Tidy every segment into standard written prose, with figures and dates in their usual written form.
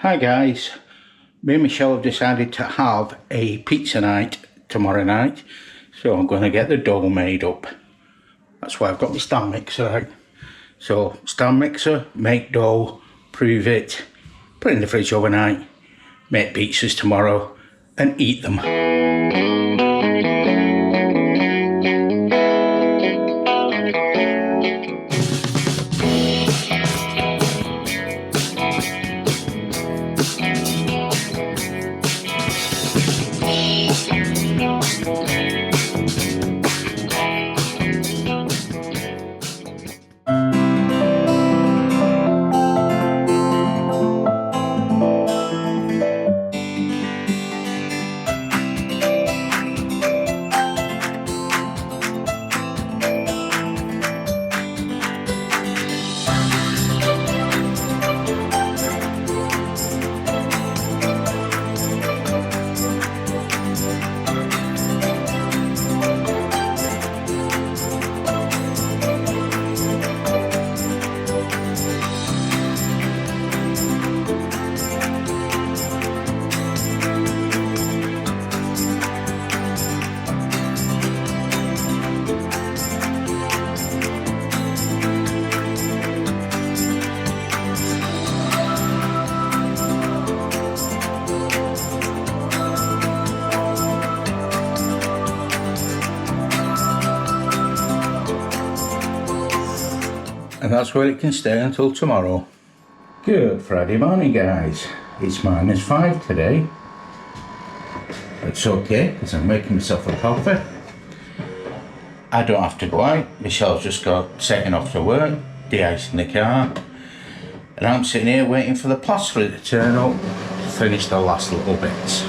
Hi guys, me and Michelle have decided to have a pizza night tomorrow night, so I'm going to get the dough made up. That's why I've got my stand mixer out. So stand mixer, make dough, prove it, put it in the fridge overnight, make pizzas tomorrow and eat them. And that's where it can stay until tomorrow. Good Friday morning guys. It's -5 today. It's okay because I'm making myself a coffee. I don't have to go out. Michelle's just got setting off to work, de-icing the car. And I'm sitting here waiting for the plasterer to turn up to finish the last little bits.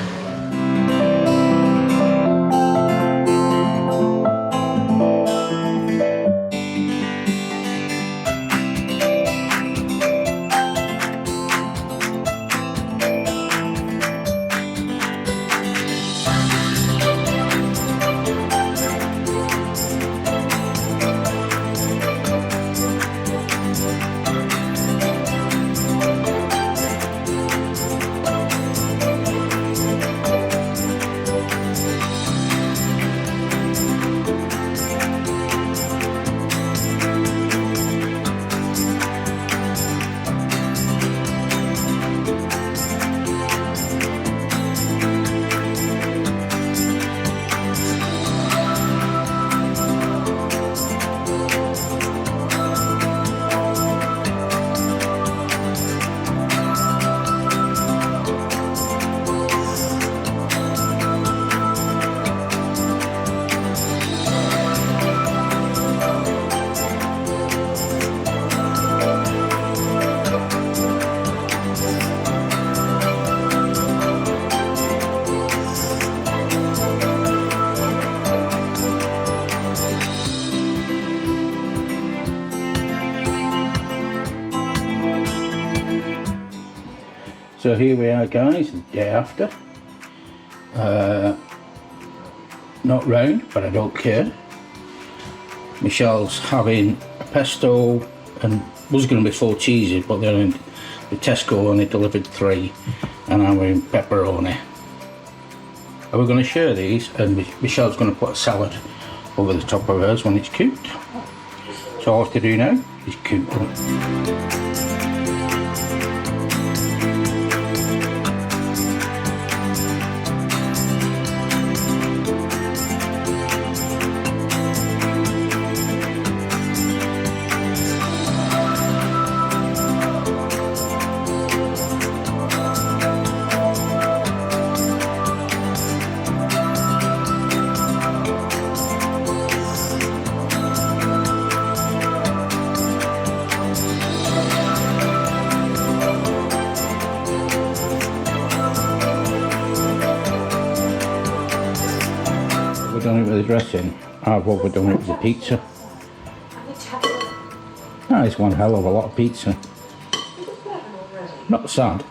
So here we are guys, the day after. Not round, but I don't care. Michelle's having a pesto and was going to be 4 cheeses, but then the Tesco only delivered 3, and I'm having pepperoni. And we're going to share these, and Michelle's going to put a salad over the top of hers when it's cooked. So all I have to do now is cook them. Done it with the dressing. I've overdone it with the pizza. That is one hell of a lot of pizza. Not sad.